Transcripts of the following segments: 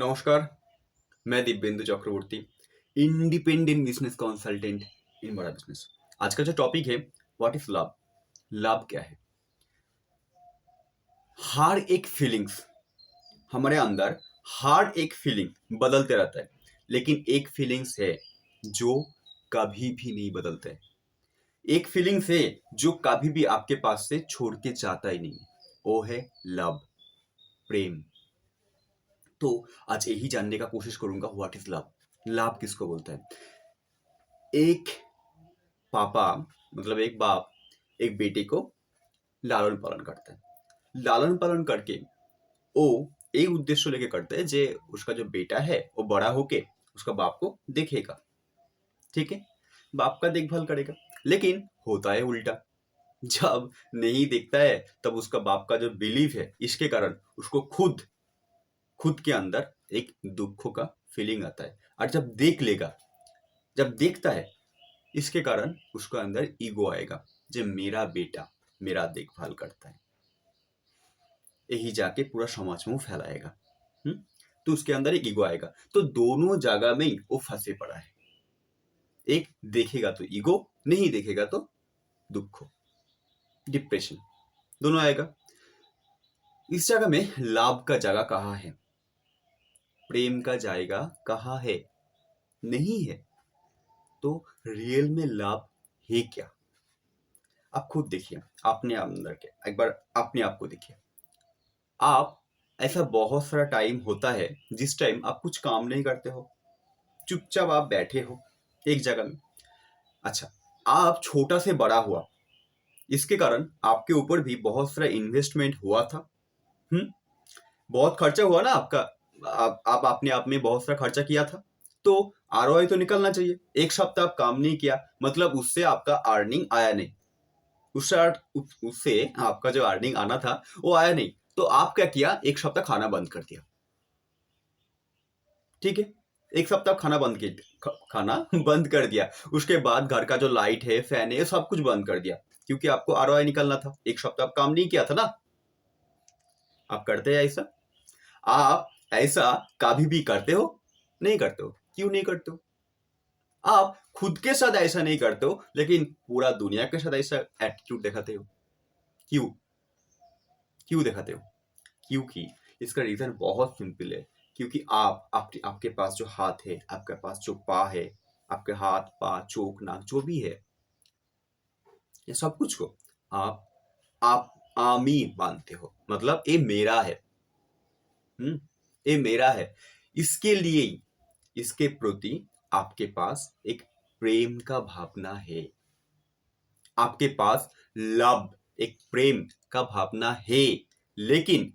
नमस्कार, मैं दिव्येंदु चक्रवर्ती, independent business consultant इन बड़ा बिजनेस। आज का जो टॉपिक है, व्हाट इज लव? लव क्या है? हर एक फीलिंग्स हमारे अंदर, हर एक फीलिंग बदलते रहता है, लेकिन एक फीलिंग्स है जो कभी भी नहीं बदलते। एक फीलिंग्स है जो कभी भी आपके पास से छोड़ के जाता ही नहीं, वो है लव, प्रेम। तो आज यही जानने का कोशिश करूंगा, व्हाट इज लव? लव किसको बोलते हैं? एक पापा मतलब एक बाप एक बेटे को लालन पालन करता है। लालन पालन करके वो एक उद्देश्य लेके करते हैं, जे उसका जो बेटा है वो बड़ा होके उसका बाप को देखेगा, ठीक है, बाप का देखभाल करेगा। लेकिन होता है उल्टा, जब नहीं देखता है तब उसका बाप का जो बिलीफ है, इसके कारण उसको खुद खुद के अंदर एक दुखों का फीलिंग आता है। और जब देख लेगा, जब देखता है, इसके कारण उसके अंदर ईगो आएगा, जो मेरा बेटा मेरा देखभाल करता है, यही जाके पूरा समाज में वो फैलाएगा। तो उसके अंदर एक ईगो आएगा। तो दोनों जगह में ही वो फंसे पड़ा है। एक देखेगा तो ईगो, नहीं देखेगा तो दुख, डिप्रेशन, दोनों आएगा। इस जगह में लाभ का जगह कहाँ है? प्रेम का जाएगा कहाँ है? नहीं है। तो रियल में लाभ है क्या? आप खुद देखिए, अपने अंदर के एक बार अपने आप को देखिए। आप ऐसा बहुत सारा टाइम होता है जिस टाइम आप कुछ काम नहीं करते हो, चुपचाप आप बैठे हो एक जगह में। अच्छा, आप छोटा से बड़ा हुआ, इसके कारण आपके ऊपर भी बहुत सारा इन्वेस्टमेंट हुआ था। बहुत खर्चा हुआ ना आपका। आप अपने आप में बहुत सारा खर्चा किया था, तो आरओआई तो निकलना चाहिए। एक सप्ताह आप काम नहीं किया, मतलब उससे आपका अर्निंग आया नहीं। उससे आपका जो अर्निंग आना था वो आया नहीं। तो आप क्या किया? एक सप्ताह खाना बंद कर दिया, ठीक है। एक सप्ताह खाना बंद कर दिया। उसके बाद घर का जो लाइट है, फैन है, सब कुछ बंद कर दिया, क्योंकि आपको आरओआई निकलना था। एक सप्ताह आप काम नहीं किया था ना। आप करते हैं ऐसा? आप ऐसा कभी भी करते हो? नहीं करते हो। क्यों नहीं करते हो? आप खुद के साथ ऐसा नहीं करते हो, लेकिन पूरा दुनिया के साथ ऐसा एटीट्यूड दिखाते हो। क्यों? क्यों दिखाते हो? क्योंकि इसका रीजन बहुत सिंपल है। क्योंकि आपके पास जो हाथ है, आपके पास जो पा है, आपके हाथ पा चोक नाक जो भी है, ये सब कुछ को आप आमी मानते हो। मतलब ये मेरा है। ये मेरा है। इसके लिए इसके प्रति आपके पास एक प्रेम का भावना है। आपके पास लव, एक प्रेम का भावना है। लेकिन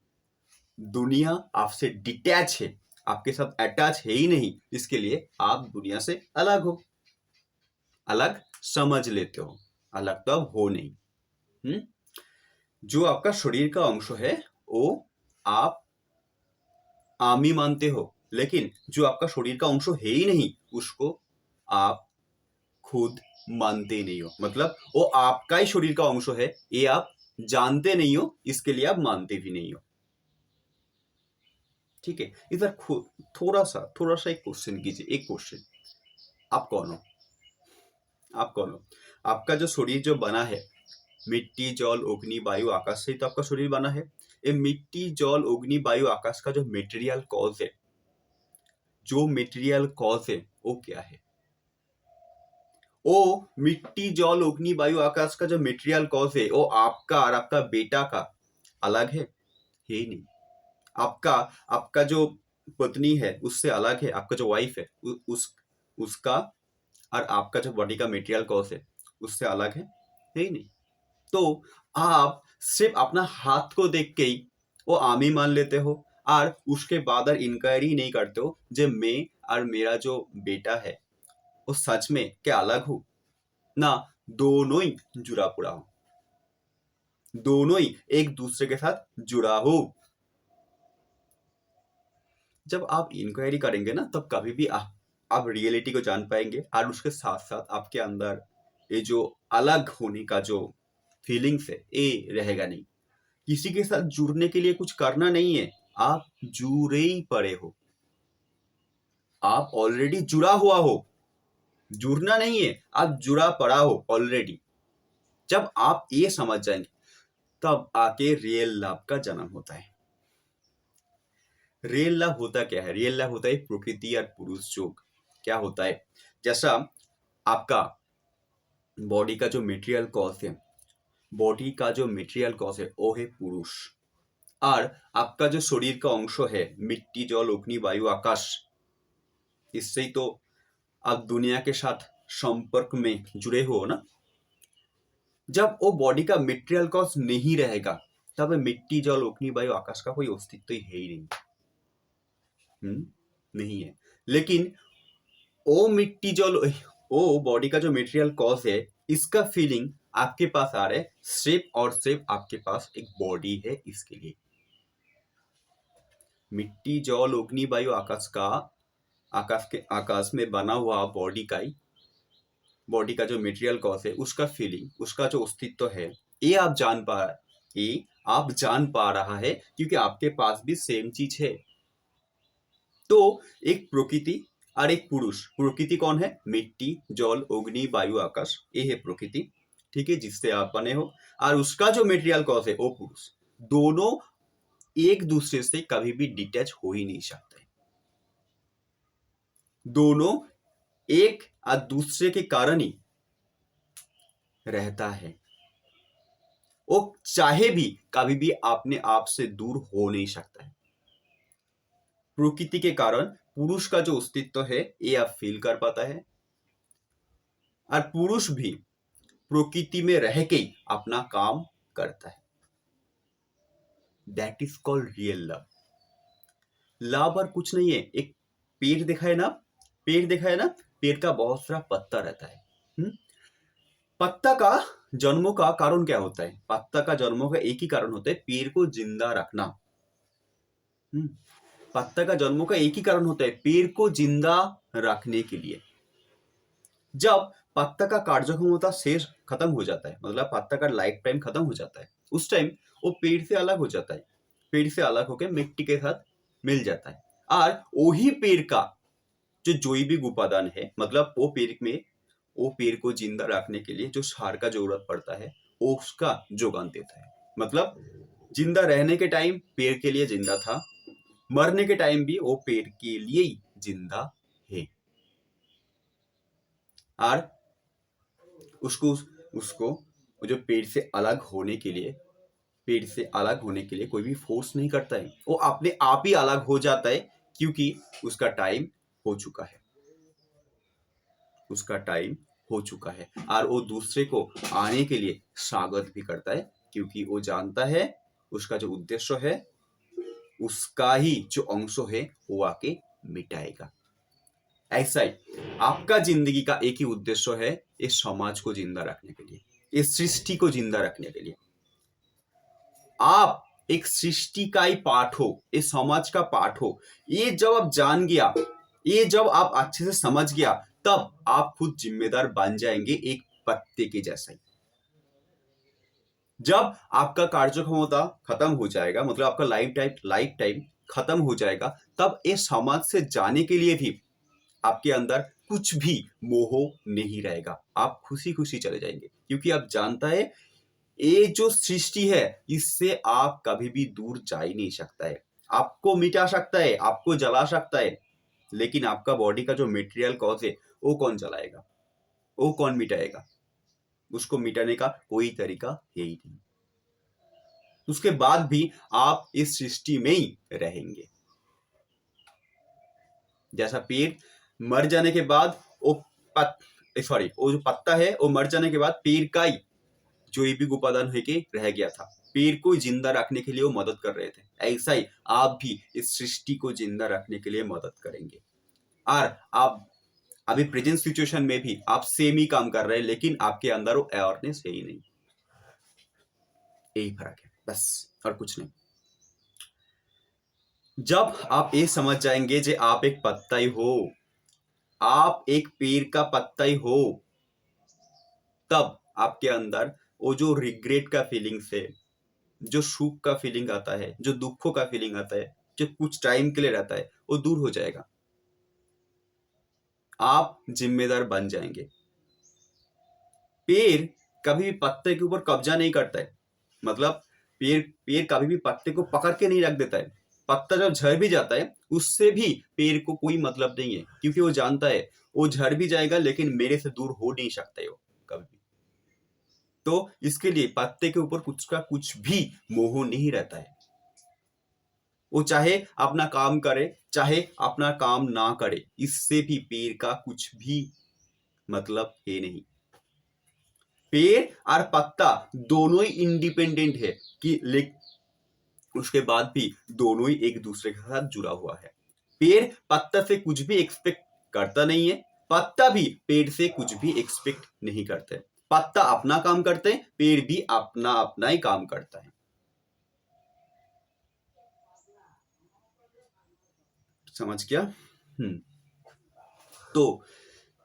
दुनिया आपसे डिटैच है, आपके साथ अटैच है ही नहीं। इसके लिए आप दुनिया से अलग हो, अलग समझ लेते हो। अलग तो अब हो नहीं। जो आपका शरीर का अंश है वो आप आमी मानते हो, लेकिन जो आपका शरीर का अंश है ही नहीं, उसको आप खुद मानते नहीं हो। मतलब वो आपका ही शरीर का अंश है, ये आप जानते नहीं हो, इसके लिए आप मानते भी नहीं हो, ठीक है। इधर थोड़ा सा एक क्वेश्चन कीजिए। एक क्वेश्चन, आप कौन हो? आप कौन हो? आपका जो शरीर जो बना है, मिट्टी जल अग्नि वायु आकाश से तो आपका शरीर बना है। ये मिट्टी जल अग्नि वायु आकाश का जो मेटेरियल कॉज है, जो मेटेरियल कॉज है वो क्या है? ओ मिट्टी जल अग्नि वायु आकाश का जो मेटेरियल कॉज है, वो आपका और आपका बेटा का अलग है ही नहीं। आपका आपका जो पत्नी है उससे अलग है। आपका जो वाइफ है उसका और आपका जो बॉडी का मेटेरियल कॉज है उससे अलग है ही नहीं। तो आप सिर्फ अपना हाथ को देख के ही वो आमी मान लेते हो, और उसके बाद इंक्वायरी नहीं करते हो जो मैं और मेरा जो बेटा है वो सच में क्या अलग हो ना। दोनों ही जुड़ा पुड़ा हो, दोनों ही एक दूसरे के साथ जुड़ा हो। जब आप इंक्वायरी करेंगे ना, तब कभी भी आप रियलिटी को जान पाएंगे, और उसके साथ साथ आपके अंदर ये जो अलग होने का जो फीलिंग्स है ये रहेगा नहीं। किसी के साथ जुड़ने के लिए कुछ करना नहीं है, आप जुड़े ही पड़े हो। आप ऑलरेडी जुड़ा हुआ हो, जुड़ना नहीं है, आप जुड़ा पड़ा हो ऑलरेडी। जब आप ये समझ जाएंगे तब आके रियल लव का जन्म होता है। रियल लव होता क्या है? रियल लव होता है प्रकृति और पुरुष जोग। क्या होता है? जैसा आपका बॉडी का जो मेटेरियल कॉज है, बॉडी का जो मेटेरियल कॉज है वो है पुरुष, और आपका जो शरीर का अंश है मिट्टी, जल, अग्नि, वायु, आकाश, इससे ही तो आप दुनिया के साथ संपर्क में जुड़े हो ना। जब वो बॉडी का मेटेरियल कॉज नहीं रहेगा तब मिट्टी, जल, अग्नि, वायु, आकाश का कोई अस्तित्व ही है ही नहीं। नहीं है। लेकिन वो मिट्टी, जल, वो बॉडी का जो मेटेरियल कॉज है, इसका फीलिंग आपके पास आ रहा है सिर्फ और सिर्फ आपके पास एक बॉडी है इसके लिए। मिट्टी, जल, अग्नि, वायु, आकाश में बना हुआ बॉडी का जो मेटेरियल कॉज है, उसका फीलिंग, उसका जो अस्तित्व है, ये आप जान पा रहा है क्योंकि आपके पास भी सेम चीज है। तो एक प्रकृति और एक पुरुष। प्रकृति कौन है? मिट्टी, जल, अग्नि, वायु, आकाश, ये है प्रकृति, ठीक है, जिससे आप बने हो। और उसका जो मेटेरियल कॉज है वो पुरुष। दोनों एक दूसरे से कभी भी डिटैच हो ही नहीं सकते। दोनों एक और दूसरे के कारण ही रहता है। वो चाहे भी कभी भी अपने आप से दूर हो नहीं सकता है। प्रकृति के कारण पुरुष का जो अस्तित्व है ये आप फील कर पाता है, और पुरुष भी प्रकृति में रह के ही अपना काम करता है। That is called real love. Love और कुछ नहीं है। एक पेड़ देखा है ना, पेड़ का बहुत सारा पत्ता रहता है। पत्ता का जन्मों का कारण क्या होता है? पत्ता का जन्मों का एक ही कारण होता है, पेड़ को जिंदा रखना। पत्ता का जन्मों का एक ही कारण होता है, पेड़ को जिंदा रखने के लिए। जब पत्ता का कार्यक्षमता शेष खत्म हो जाता है, मतलब पत्ता का लाइफ टाइम खत्म हो जाता है, उस टाइम वो पेड़ से अलग हो जाता है। पेड़ से अलग होकर मिट्टी के साथ मिल जाता है, और वही पेड़ का जो जैविक उपादान है, मतलब वो पेड़ को जिंदा रखने के लिए जो सार का जरूरत पड़ता है, वो उसका जोगान देता है। मतलब जिंदा रहने के टाइम पेड़ के लिए जिंदा था, मरने के टाइम भी वो पेड़ के लिए ही जिंदा है। और उसको जो पेड़ से अलग होने के लिए कोई भी फोर्स नहीं करता है, वो अपने आप ही अलग हो जाता है, क्योंकि उसका टाइम हो चुका है। और वो दूसरे को आने के लिए स्वागत भी करता है, क्योंकि वो जानता है उसका जो उद्देश्य है, उसका ही जो अंश है वो आके मिटाएगा। ऐसा ही आपका जिंदगी का एक ही उद्देश्य है, इस समाज को जिंदा रखने के लिए, इस सृष्टि को जिंदा रखने के लिए। आप एक सृष्टि का ही पार्ट हो, इस समाज का पार्ट हो। ये जब आप जान गया, ये जब आप अच्छे से समझ गया, तब आप खुद जिम्मेदार बन जाएंगे एक पत्ते के जैसा ही। जब आपका कार्यक्षमता खत्म हो जाएगा, मतलब आपका लाइफ टाइम खत्म हो जाएगा, तब इस समाज से जाने के लिए भी आपके अंदर कुछ भी मोह नहीं रहेगा। आप खुशी खुशी चले जाएंगे, क्योंकि आप जानता है ये जो सृष्टि है, इससे आप कभी भी दूर जा ही नहीं सकता है। आपको मिटा सकता है, आपको जला सकता है, लेकिन आपका बॉडी का जो मेटेरियल कॉज है वो कौन जलाएगा, वो कौन मिटाएगा? उसको मिटाने का कोई तरीका है ही नहीं। उसके बाद भी आप इस सृष्टि में ही रहेंगे। जैसा पेड़ मर जाने के बाद वो जो पत्ता है वो मर जाने के बाद पेड़ का ही जैविक उपादान होके रह गया था, पेड़ को जिंदा रखने के लिए वो मदद कर रहे थे, ऐसा ही आप भी इस सृष्टि को जिंदा रखने के लिए मदद करेंगे। और आप अभी प्रेजेंट सिचुएशन में भी आप सेम ही काम कर रहे हैं, लेकिन आपके अंदर वो अवेयरनेस है ही नहीं। यही फर्क है बस, और कुछ नहीं। जब आप ये समझ जाएंगे कि आप एक पत्ता ही हो, आप एक पेड़ का पत्ता ही हो, तब आपके अंदर वो जो रिग्रेट का फीलिंग्स है, जो सुख का फीलिंग आता है, जो दुखों का फीलिंग आता है, जो कुछ टाइम के लिए रहता है, वो दूर हो जाएगा। आप जिम्मेदार बन जाएंगे। पेड़ कभी भी पत्ते के ऊपर कब्जा नहीं करता है, मतलब पेड़ पेड़ कभी भी पत्ते को पकड़ के नहीं रख देता है। पत्ता जब झड़ भी जाता है उससे भी पेड़ को कोई मतलब नहीं है, क्योंकि वो जानता है वो झड़ भी जाएगा लेकिन मेरे से दूर हो नहीं सकता है वो कभी भी। तो इसके लिए पत्ते के ऊपर कुछ का कुछ भी मोह नहीं रहता है। वो चाहे अपना काम करे चाहे अपना काम ना करे, इससे भी पेड़ का कुछ भी मतलब है नहीं। पेड़ और पत्ता दोनों ही इंडिपेंडेंट है कि उसके बाद भी दोनों ही एक दूसरे के साथ जुड़ा हुआ है। पेड़ पत्ता से कुछ भी एक्सपेक्ट करता नहीं है, पत्ता भी पेड़ से कुछ भी एक्सपेक्ट नहीं करते। पत्ता अपना काम करते हैं, पेड़ भी अपना अपना ही काम करता है। समझ गया? तो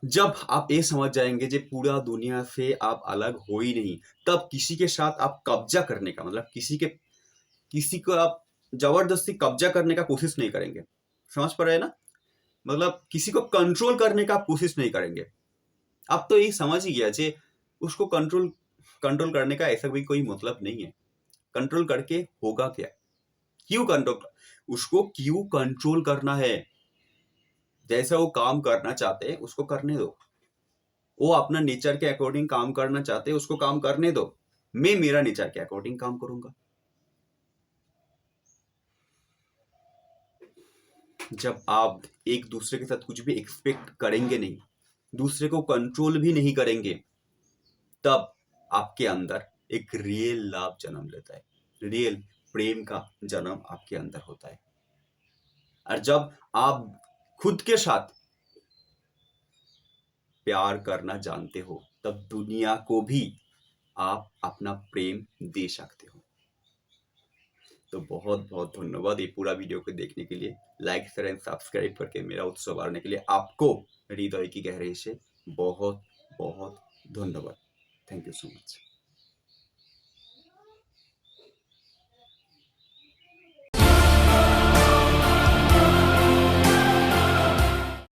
जब आप ये समझ जाएंगे कि पूरा दुनिया से आप अलग हो ही नहीं, तब किसी के साथ आप कब्जा करने का मतलब किसी को आप जबरदस्ती कब्जा करने का कोशिश नहीं करेंगे। समझ पा रहे हैं ना? मतलब किसी को कंट्रोल करने का कोशिश नहीं करेंगे। अब तो ये समझ ही गया जे उसको कंट्रोल कंट्रोल करने का ऐसा भी कोई मतलब नहीं है। कंट्रोल करके होगा क्या? क्यों कंट्रोल उसको क्यों कंट्रोल करना है? जैसा वो काम करना चाहते हैं उसको करने दो। वो अपना नेचर के अकॉर्डिंग काम करना चाहते हैं, उसको काम करने दो। मैं मेरा नेचर के अकॉर्डिंग काम करूंगा। जब आप एक दूसरे के साथ कुछ भी एक्सपेक्ट करेंगे नहीं, दूसरे को कंट्रोल भी नहीं करेंगे, तब आपके अंदर एक रियल लव जन्म लेता है, रियल प्रेम का जन्म आपके अंदर होता है। और जब आप खुद के साथ प्यार करना जानते हो, तब दुनिया को भी आप अपना प्रेम दे सकते हो। तो बहुत बहुत धन्यवाद ये पूरा वीडियो को देखने के लिए। लाइक शेयर एंड सब्सक्राइब करके मेरा उत्साह बढ़ाने के लिए आपको हृदय की गहराई से बहुत बहुत धन्यवाद। Thank you so much.